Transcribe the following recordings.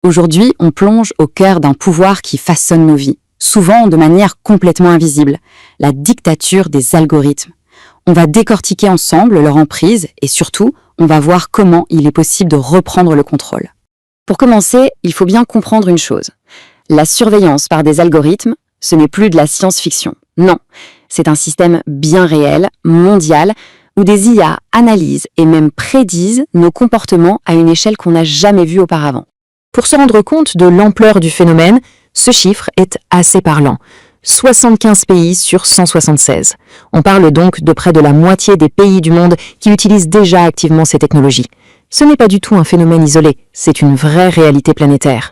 Aujourd'hui, on plonge au cœur d'un pouvoir qui façonne nos vies, souvent de manière complètement invisible, la dictature des algorithmes. On va décortiquer ensemble leur emprise et surtout, on va voir comment il est possible de reprendre le contrôle. Pour commencer, il faut bien comprendre une chose. La surveillance par des algorithmes, ce n'est plus de la science-fiction. Non, c'est un système bien réel, mondial, où des IA analysent et même prédisent nos comportements à une échelle qu'on n'a jamais vue auparavant. Pour se rendre compte de l'ampleur du phénomène, ce chiffre est assez parlant. 75 pays sur 176. On parle donc de près de la moitié des pays du monde qui utilisent déjà activement ces technologies. Ce n'est pas du tout un phénomène isolé, c'est une vraie réalité planétaire.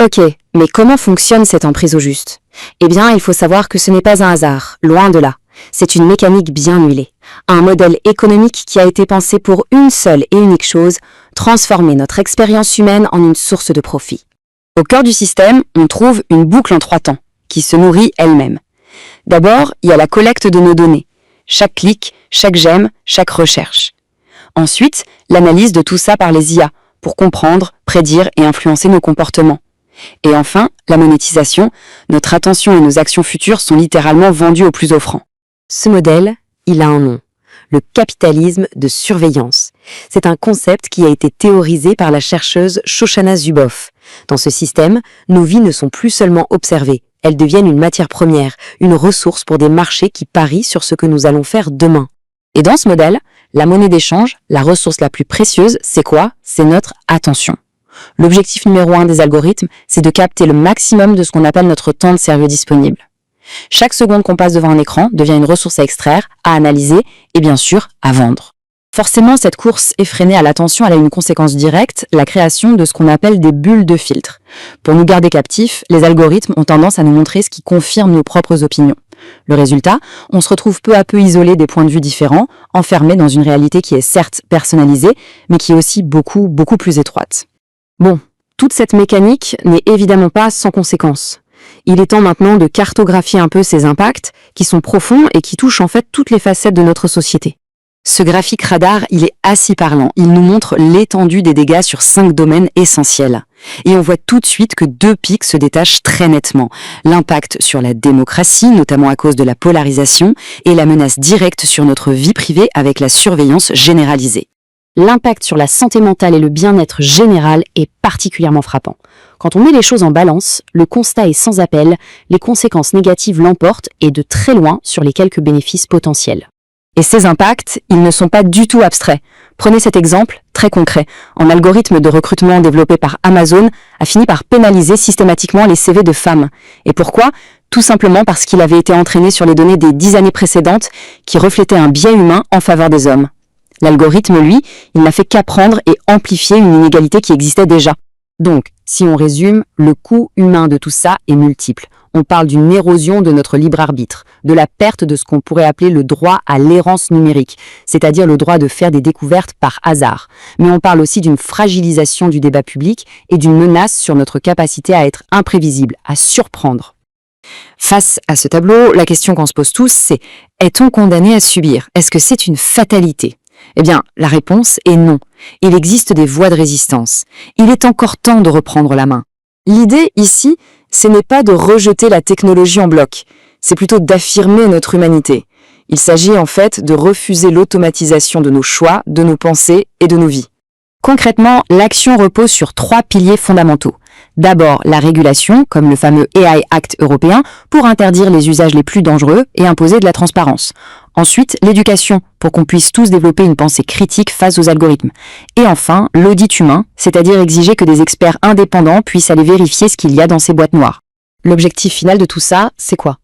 Ok, mais comment fonctionne cette emprise au juste? Eh bien, il faut savoir que ce n'est pas un hasard, loin de là. C'est une mécanique bien huilée, un modèle économique qui a été pensé pour une seule et unique chose, transformer notre expérience humaine en une source de profit. Au cœur du système, on trouve une boucle en 3 temps, qui se nourrit elle-même. D'abord, il y a la collecte de nos données. Chaque clic, chaque j'aime, chaque recherche. Ensuite, l'analyse de tout ça par les IA, pour comprendre, prédire et influencer nos comportements. Et enfin, la monétisation, notre attention et nos actions futures sont littéralement vendues au plus offrant. Ce modèle, il a un nom, le capitalisme de surveillance. C'est un concept qui a été théorisé par la chercheuse Shoshana Zuboff. Dans ce système, nos vies ne sont plus seulement observées, elles deviennent une matière première, une ressource pour des marchés qui parient sur ce que nous allons faire demain. Et dans ce modèle, la monnaie d'échange, la ressource la plus précieuse, c'est quoi? C'est notre attention. L'objectif numéro 1 des algorithmes, c'est de capter le maximum de ce qu'on appelle notre temps de cerveau disponible. Chaque seconde qu'on passe devant un écran devient une ressource à extraire, à analyser et bien sûr à vendre. Forcément, cette course effrénée à l'attention, elle a une conséquence directe, la création de ce qu'on appelle des bulles de filtre. Pour nous garder captifs, les algorithmes ont tendance à nous montrer ce qui confirme nos propres opinions. Le résultat, on se retrouve peu à peu isolé des points de vue différents, enfermé dans une réalité qui est certes personnalisée, mais qui est aussi beaucoup plus étroite. Bon, toute cette mécanique n'est évidemment pas sans conséquences. Il est temps maintenant de cartographier un peu ces impacts, qui sont profonds et qui touchent en fait toutes les facettes de notre société. Ce graphique radar, il est assez parlant. Il nous montre l'étendue des dégâts sur 5 domaines essentiels. Et on voit tout de suite que 2 pics se détachent très nettement. L'impact sur la démocratie, notamment à cause de la polarisation, et la menace directe sur notre vie privée avec la surveillance généralisée. L'impact sur la santé mentale et le bien-être général est particulièrement frappant. Quand on met les choses en balance, le constat est sans appel, les conséquences négatives l'emportent et de très loin sur les quelques bénéfices potentiels. Et ces impacts, ils ne sont pas du tout abstraits. Prenez cet exemple très concret. Un algorithme de recrutement développé par Amazon a fini par pénaliser systématiquement les CV de femmes. Et pourquoi? Tout simplement parce qu'il avait été entraîné sur les données des 10 années précédentes qui reflétaient un biais humain en faveur des hommes. L'algorithme, lui, il n'a fait qu'apprendre et amplifier une inégalité qui existait déjà. Donc, si on résume, le coût humain de tout ça est multiple. On parle d'une érosion de notre libre arbitre, de la perte de ce qu'on pourrait appeler le droit à l'errance numérique, c'est-à-dire le droit de faire des découvertes par hasard. Mais on parle aussi d'une fragilisation du débat public et d'une menace sur notre capacité à être imprévisible, à surprendre. Face à ce tableau, la question qu'on se pose tous, c'est « est-on condamné à subir? Est-ce que c'est une fatalité ?» Eh bien, la réponse est non. Il existe des voies de résistance. Il est encore temps de reprendre la main. L'idée, ici, ce n'est pas de rejeter la technologie en bloc, c'est plutôt d'affirmer notre humanité. Il s'agit en fait de refuser l'automatisation de nos choix, de nos pensées et de nos vies. Concrètement, l'action repose sur 3 piliers fondamentaux. D'abord, la régulation, comme le fameux AI Act européen, pour interdire les usages les plus dangereux et imposer de la transparence. Ensuite, l'éducation, pour qu'on puisse tous développer une pensée critique face aux algorithmes. Et enfin, l'audit humain, c'est-à-dire exiger que des experts indépendants puissent aller vérifier ce qu'il y a dans ces boîtes noires. L'objectif final de tout ça, c'est quoi?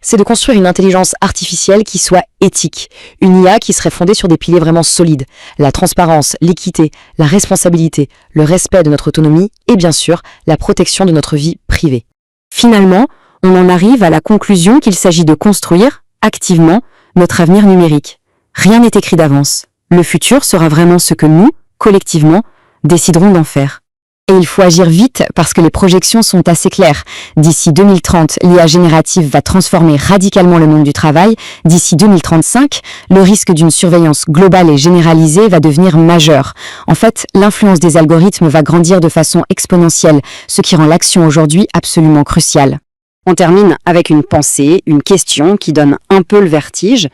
C'est de construire une intelligence artificielle qui soit éthique, une IA qui serait fondée sur des piliers vraiment solides, la transparence, l'équité, la responsabilité, le respect de notre autonomie et bien sûr, la protection de notre vie privée. Finalement, on en arrive à la conclusion qu'il s'agit de construire, activement, notre avenir numérique. Rien n'est écrit d'avance. Le futur sera vraiment ce que nous, collectivement, déciderons d'en faire. Et il faut agir vite parce que les projections sont assez claires. D'ici 2030, l'IA générative va transformer radicalement le monde du travail. D'ici 2035, le risque d'une surveillance globale et généralisée va devenir majeur. En fait, l'influence des algorithmes va grandir de façon exponentielle, ce qui rend l'action aujourd'hui absolument cruciale. On termine avec une pensée, une question qui donne un peu le vertige.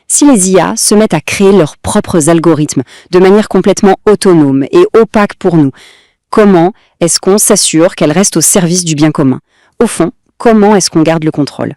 Si les IA se mettent à créer leurs propres algorithmes de manière complètement autonome et opaque pour nous, comment est-ce qu'on s'assure qu'elles restent au service du bien commun? Au fond, comment est-ce qu'on garde le contrôle?